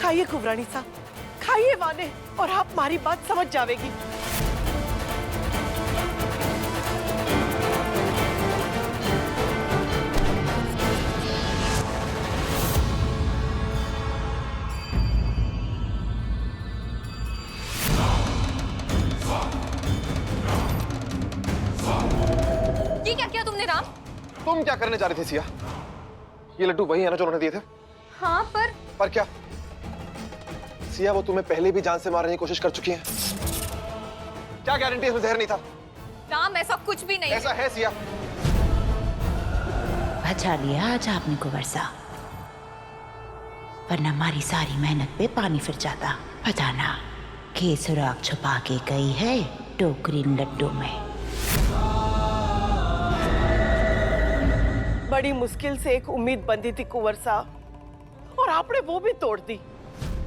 खाइए कुंवरानी साहब, खाइए माने और आप हमारी बात समझ जावेगी। ये क्या किया तुमने राम? तुम क्या करने जा रही थी सिया? ये लड्डू वही है ना जो उन्होंने दिए थे? हाँ पर क्या सिया, वो तुम्हें पहले भी जान से मारने की कोशिश कर चुकी हैं। क्या गारंटी इसमें जहर नहीं था? राम ऐसा कुछ भी नहीं। ऐसा है सिया। बचा लिया आज आपने कुंवर साहब, वरना हमारी सारी मेहनत पे पानी फिर जाता। बताना कि सुराग छुपा के गई है टोकरी लड्डू में। बड़ी मुश्किल से एक उम्मीद बंधी थी कुंवर साहब, और आपने वो भी तोड़ दी।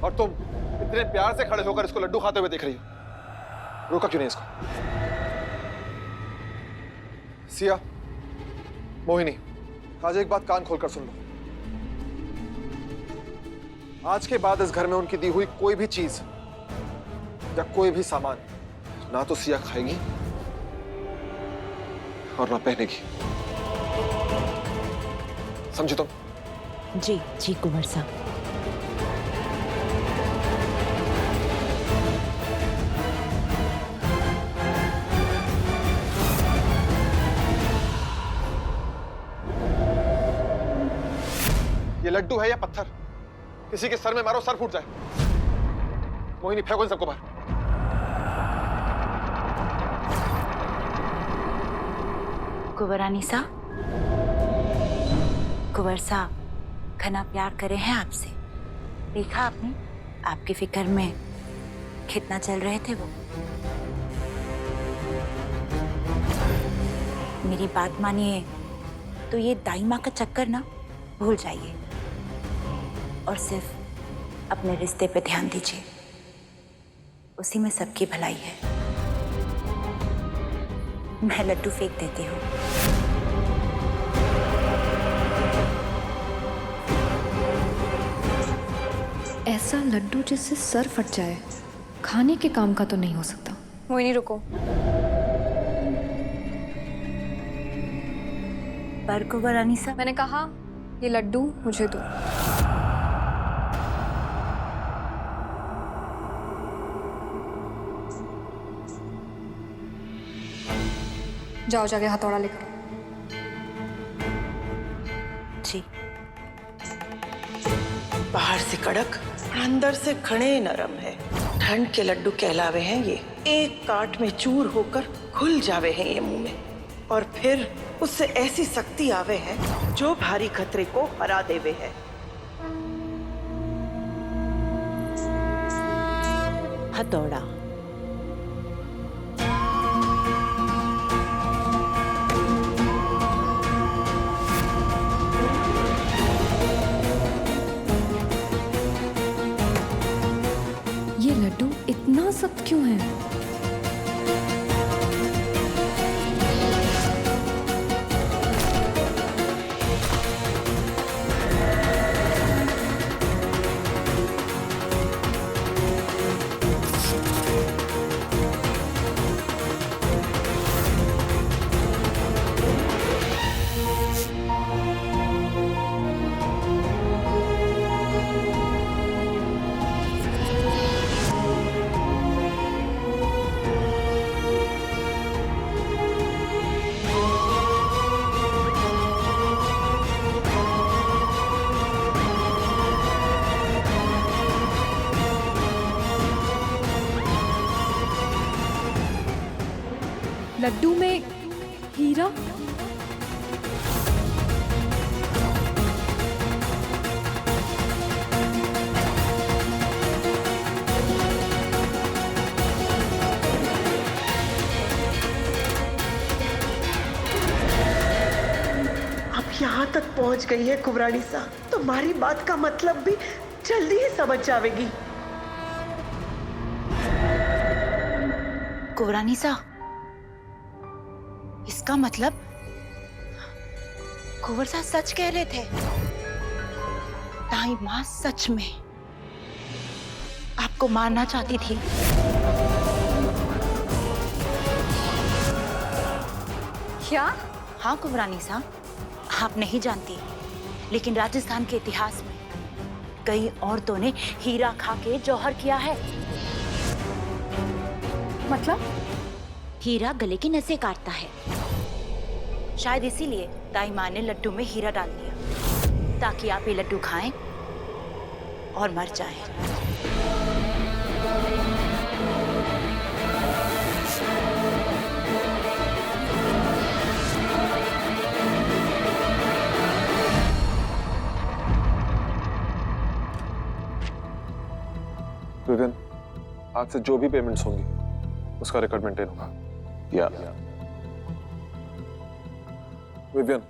और तुम इतने प्यार से खड़े होकर इसको लड्डू खाते हुए देख रही हो, रोका क्यों नहीं इसको? सिया, मोहिनी, आज एक बात कान खोलकर सुन लो। आज के बाद इस घर में उनकी दी हुई कोई भी चीज या कोई भी सामान ना तो सिया खाएगी और ना पहनेगी। समझी तुम? जी जी कुंवर साहब। ये लड्डू है या पत्थर? किसी के सर में मारो, सर फूट जाए। मोहिनी, फेंको इन सबको बाहर। कुंवरानी साहब, कुंवर साहब घना प्यार करे हैं आपसे। देखा आपने, आपकी फिक्र में कितना चल रहे थे वो। मेरी बात मानिए तो ये दाई माँ का चक्कर ना भूल जाइए और सिर्फ अपने रिश्ते पे ध्यान दीजिए, उसी में सबकी भलाई है। मैं लड्डू फेंक देती हूँ। ऐसा लड्डू जिससे सर फट जाए, खाने के काम का तो नहीं हो सकता। मोहिनी रुको। पर कुंवरानी साहब, मैंने कहा ये लड्डू मुझे दो। जाओ जाके हथौड़ा लेकर। जी। बाहर से कड़क, अंदर से घने नरम है। ठंड के लड्डू कहलावे हैं ये। एक काट में चूर होकर घुल जावे हैं ये मुंह में, और फिर उससे ऐसी शक्ति आवे है जो भारी खतरे को हरा देवे है। हथौड़ा। ये लड्डू इतना सख्त क्यों है? लड्डू में हीरा? अब यहाँ तक पहुँच गई है कुंवरानी साहब, तो हमारी बात का मतलब भी जल्दी ही समझ जावेगी। कुंवरानिसा, इसका मतलब कुंवर साहब सच कह रहे थे। दाई माँ सच में आपको मारना चाहती थी। क्या? हाँ कुंवरानिसा, आप नहीं जानती, लेकिन राजस्थान के इतिहास में कई औरतों ने हीरा खा के जौहर किया है। मतलब? हीरा गले की नसें काटता है। शायद इसीलिए दाई माँ ने लड्डू में हीरा डाल दिया, ताकि आप ये लड्डू खाएं और मर जाएं। विवियन, आज से जो भी पेमेंट्स होंगी उसका रिकॉर्ड मेंटेन होगा। या विवियन,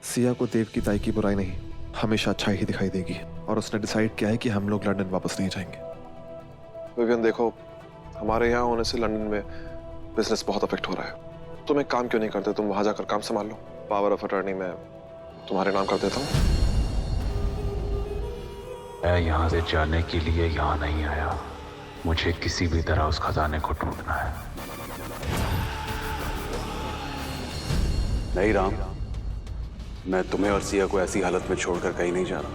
सिया को देव की ताई की बुराई नहीं, हमेशा अच्छाई ही दिखाई देगी, और उसने डिसाइड किया है कि हम लोग लंदन वापस नहीं जाएंगे। विवियन देखो, हमारे यहाँ होने से लंदन में बिजनेस बहुत अफेक्ट हो रहा है। तुम एक काम क्यों नहीं करते, तुम वहां जाकर काम संभाल लो। पावर ऑफ अटॉर्नी मैं तुम्हारे नाम कर देता हूँ। मैं यहाँ से जाने के लिए यहाँ नहीं आया। मुझे किसी भी तरह उस खजाने को ढूंढना है। नहीं राम, मैं तुम्हें और सिया को ऐसी हालत में छोड़कर कहीं नहीं जा रहा।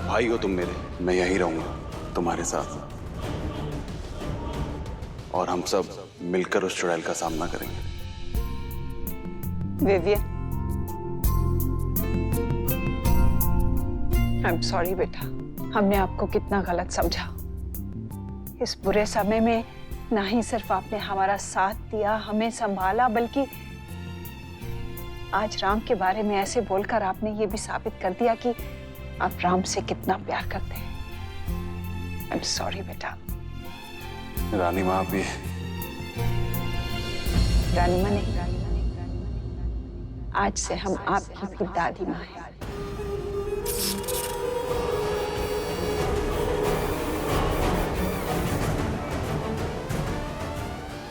भाई हो तुम मेरे, मैं यहीं रहूंगा तुम्हारे साथ, और हम सब मिलकर उस चुड़ैल का सामना करेंगे। विवियन, आई एम सॉरी बेटा, हमने आपको कितना गलत समझा। इस बुरे समय में ना ही सिर्फ आपने हमारा साथ दिया, हमें संभाला, बल्कि आज राम के बारे में ऐसे बोलकर आपने ये भी साबित कर दिया कि आप राम से कितना प्यार करते हैं। आई एम सॉरी बेटा। रानी माँ भी। रानी माँ नहीं, आज से हम आपकी भी दादी माँ हैं।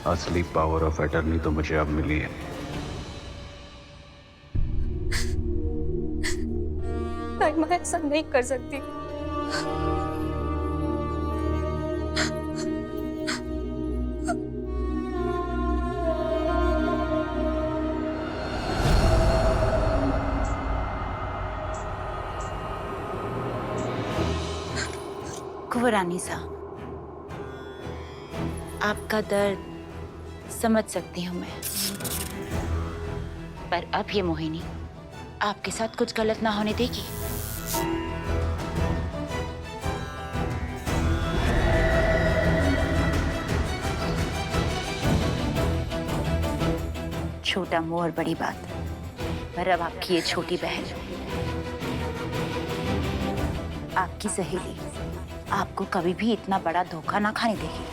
असली पावर ऑफ अटर्नी तो मुझे अब मिली है। मैं ऐसा नहीं कर सकती। कुंवरानिसा, आपका दर्द समझ सकती हूँ मैं, पर अब ये मोहिनी आपके साथ कुछ गलत ना होने देगी। छोटा मुंह और बड़ी बात, पर अब आपकी ये छोटी बहन, आपकी सहेली, आपको कभी भी इतना बड़ा धोखा ना खाने देगी।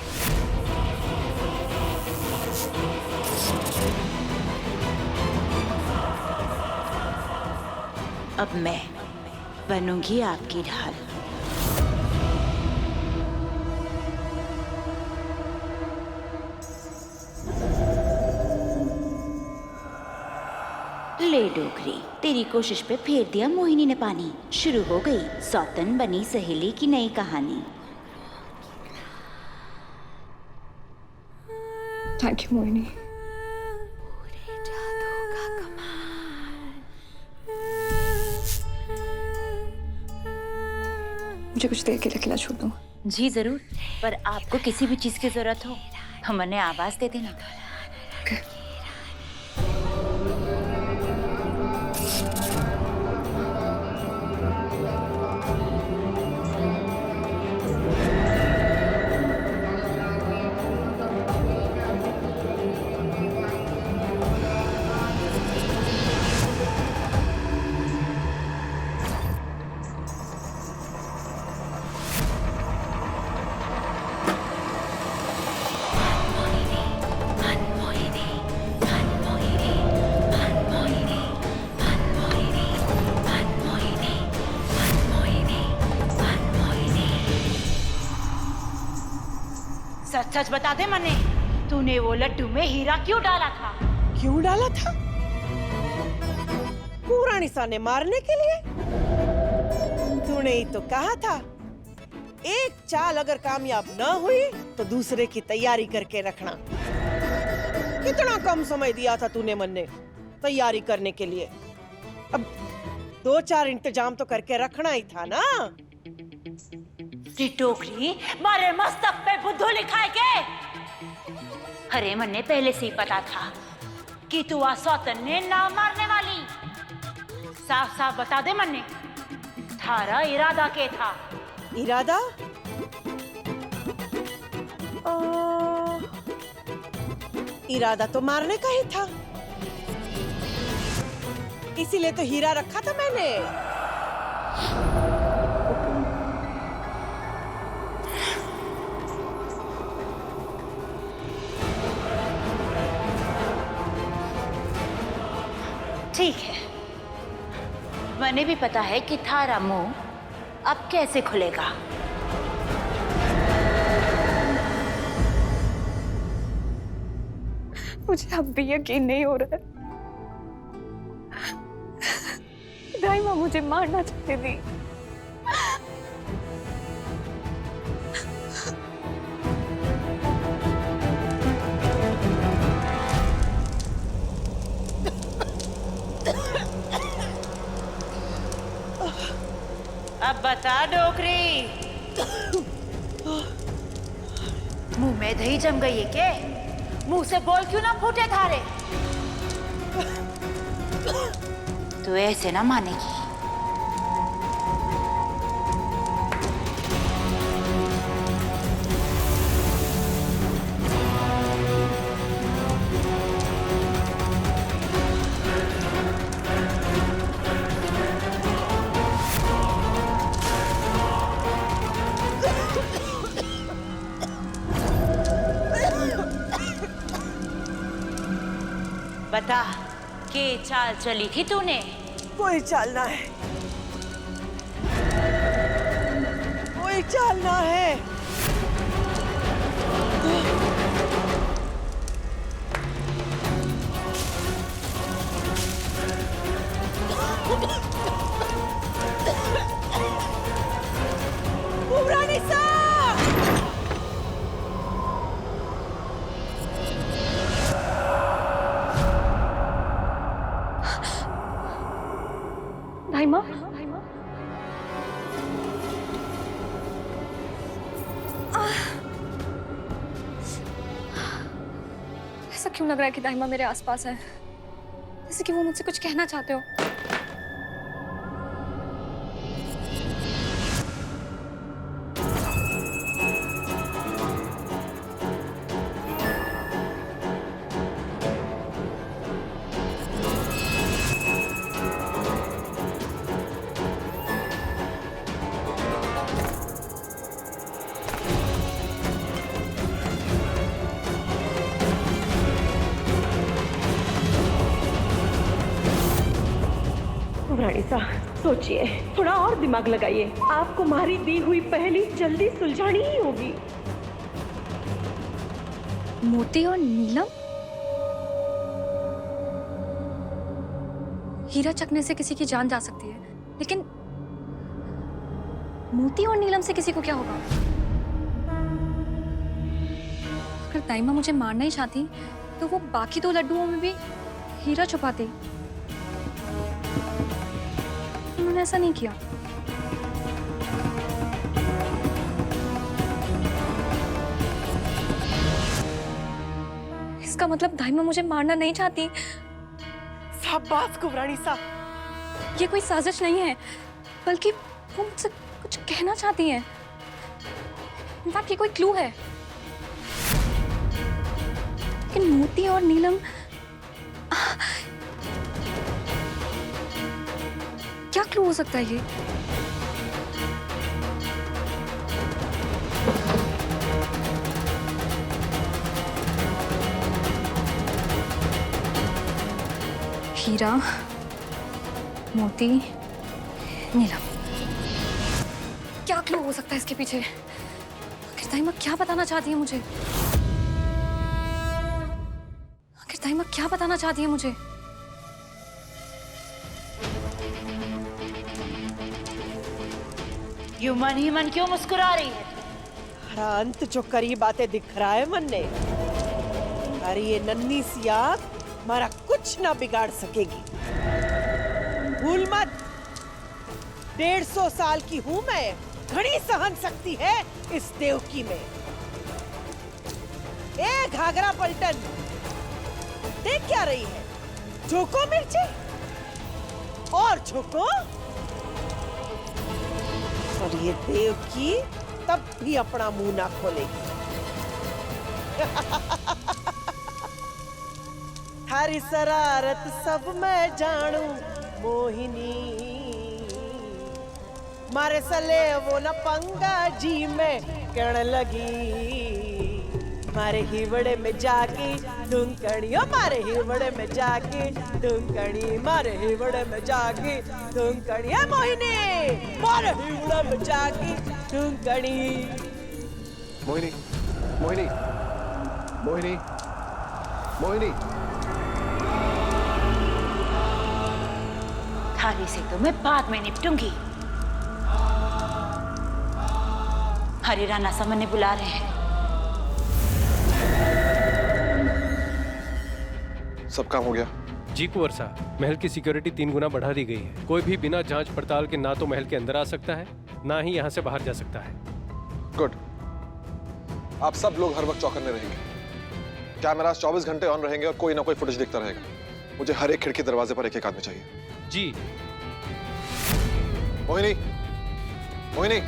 अब मैं बनूंगी आपकी ढाल। ले डोगरी, तेरी कोशिश पे फेर दिया मोहिनी ने पानी। शुरू हो गई सौतन बनी सहेली की नई कहानी। Thank you Mohini. मुझे कुछ देर के लिए अकेला छोड़ दो। जी जरूर, पर आपको किसी भी चीज की जरूरत हो तो मैंने आवाज दे देना। Okay. सच सच बता दे मन्ने, तूने वो लड्डू में हीरा क्यों डाला था? क्यों डाला था? पूरा ने मारने के लिए? तूने ही तो कहा था, एक चाल अगर कामयाब न हुई तो दूसरे की तैयारी करके रखना। कितना कम समय दिया था तूने मन्ने तैयारी करने के लिए। अब 2-4 इंतजाम तो करके रखना ही था ना। टोकरी मारे मस्तक पे बुद्धू लिखाए के। अरे मन्ने पहले से ही पता था कि तू आज सौतन ने ना मारने वाली। साफ साफ बता दे मन्ने, थारा इरादा के था? इरादा? इरादा तो मारने का ही था, इसीलिए तो हीरा रखा था मैंने। ठीक है, मैंने भी पता है कि थारा मुंह अब कैसे खुलेगा। मुझे अब भी यकीन नहीं हो रहा है। दाइमा मुझे मारना चाहती थी। अब बता डोकरी, मुंह में दही जम गई है के? मुंह से बोल क्यों ना फूटे थारे? तू ऐसे ना मानेगी। बता, के चाल चली थी तूने? कोई चाल ना है, कोई चाल ना है। कुबरानी साहब! दाइमा, ऐसा क्यों लग रहा है कि दाइमा मेरे आसपास है, जैसे कि वो मुझसे कुछ कहना चाहते हो। कुबरानी साहब, सोचिए, थोड़ा और दिमाग लगाइए। आपको हमारी दी हुई पहेली जल्दी सुलझानी ही होगी। मोती और नीलम? हीरा चकने से किसी की जान जा सकती है, लेकिन मोती और नीलम से किसी को क्या होगा? अगर दाइमा मुझे मारना ही चाहती तो वो बाकी 2 लड्डुओं में भी हीरा छुपाती। उन्होंने ऐसा नहीं किया। इसका मतलब दाइमा मुझे मारना नहीं चाहती। शाबाश कुबरानी साहब। ये कोई साजिश नहीं है, बल्कि वो मुझसे कुछ कहना चाहती हैं। इनफैक्ट ये कोई क्लू है। लेकिन मोती और नीलम, क्या क्लू हो सकता है ये? हीरा, मोती, नीलम, क्या क्लू हो सकता है इसके पीछे? आखिर दाइमा क्या बताना चाहती है मुझे? आखिर दाइमा क्या बताना चाहती है मुझे? यू मन ही मन क्यों मुस्कुरा रही है? हरा अंत जो करीब आते दिख रहा है मन ने। अरे ये नन्ही सी आग हमारा कुछ ना बिगाड़ सकेगी। भूल मत, 150 साल की हूं मैं, घड़ी सहन सकती है इस देवकी में। ए घाघरा पलटन, देख क्या रही है? झोंको मिर्ची और झोंको। और ये देवकी तब भी अपना मुंह ना खोलेगी। थारी शरारत सब मैं जानू मोहिनी, मारे सले वो न पंगा जी में कण लगी। मारे हिवड़े में जाके ढूंकड़ियो, मारे हिवड़े में जाके ढूंकड़ी, मारे हिवड़े में जाके ढूंकड़ी, मोहिनी मारे हिवड़े में जाके ढूंकड़ी। मोहिनी, मोहिनी, मोहिनी, मोहिनी। थारी से तो मैं बाद में निपटूंगी। हरे राणा सामने बुला रहे हैं। सब काम हो गया? जी कुंवर साहब, महल की सिक्योरिटी 3 गुना बढ़ा दी गई है। कोई भी बिना जांच पड़ताल के ना तो महल के अंदर आ सकता है, ना ही यहाँ से बाहर जा सकता है। गुड। आप सब लोग हर वक्त चौकन्ने रहेंगे। कैमरास 24 घंटे ऑन रहेंगे और कोई ना कोई फुटेज दिखता रहेगा। मुझे हर एक खिड़की दरवाजे पर एक आदमी चाहिए। जी। मोहिनी, मोहिनी।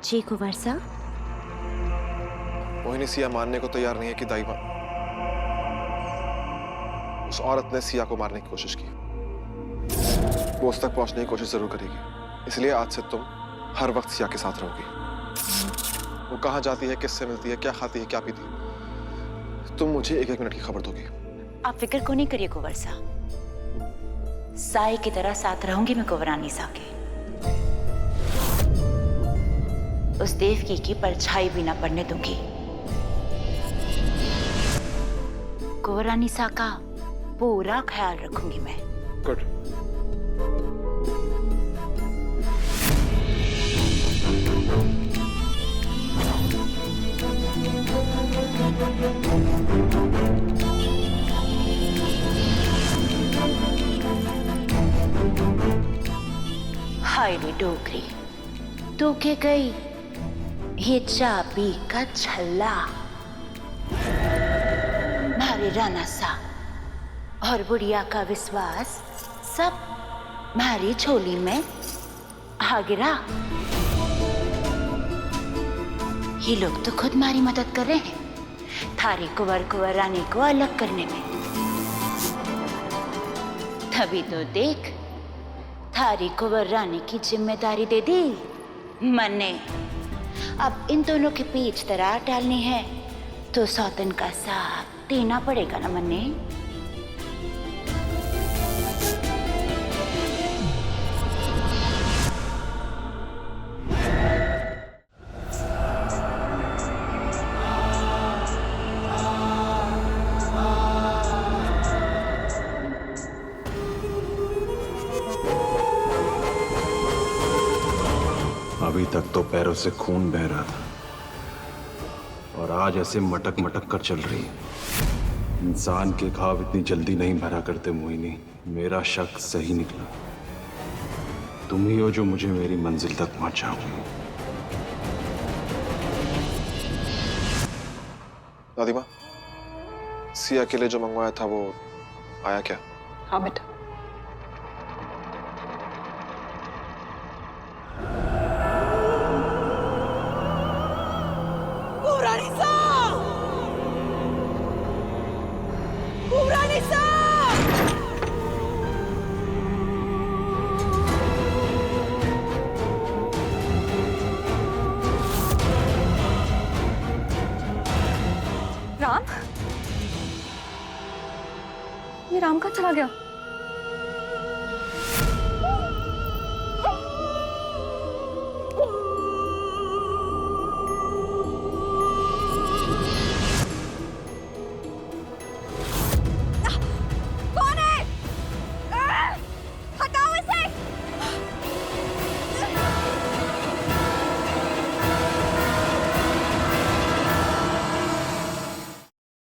जी कुंवर साहब। मोहिनी सिया मानने को तैयार नहीं है कि दाइमा, उस औरत ने सिया को मारने की कोशिश की। वो उस तक पहुंचने की कोशिश जरूर करेगी, इसलिए आज से तुम हर वक्त सिया के साथ रहोगी। वो कहाँ जाती है, किससे मिलती है, क्या खाती है, क्या पीती है, तुम मुझे 1-1 मिनट की खबर दोगी। आप फिक्र को नहीं करिए कुंवर साहब, साई की तरह साथ रहूंगी मैं कुंवरानी सा के। उस देवकी की परछाई भी ना पड़ने दूंगी। कुंवरानी सा का पूरा ख्याल रखूंगी मैं। गुड। हाय रे डोगरी, तू के गई ये चाबी का छल्ला। मारे राणा सा और बुढ़िया का विश्वास सब मारी झोली में आ गिरा। ये लोग तो खुद मारी मदद कर रहे हैं थारी कुंवर कुंवरानी को अलग करने में। तभी तो देख, थारी कुंवरानी की जिम्मेदारी दे दी मन ने। अब इन दोनों के बीच दरार डालनी है तो सौतन का साथ देना पड़ेगा ना मन ने। अभी तक तो पैरों से खून बह रहा था और आज ऐसे मटक मटक कर चल रही है। इंसान के घाव इतनी जल्दी नहीं भरा करते मोहिनी। मेरा शक सही निकला, तुम ही हो जो मुझे मेरी मंजिल तक पहुंचाओगी। दादीमा, सिया के लिए जो मंगवाया था वो आया क्या? हाँ बेटा। काम कहाँ चला गया?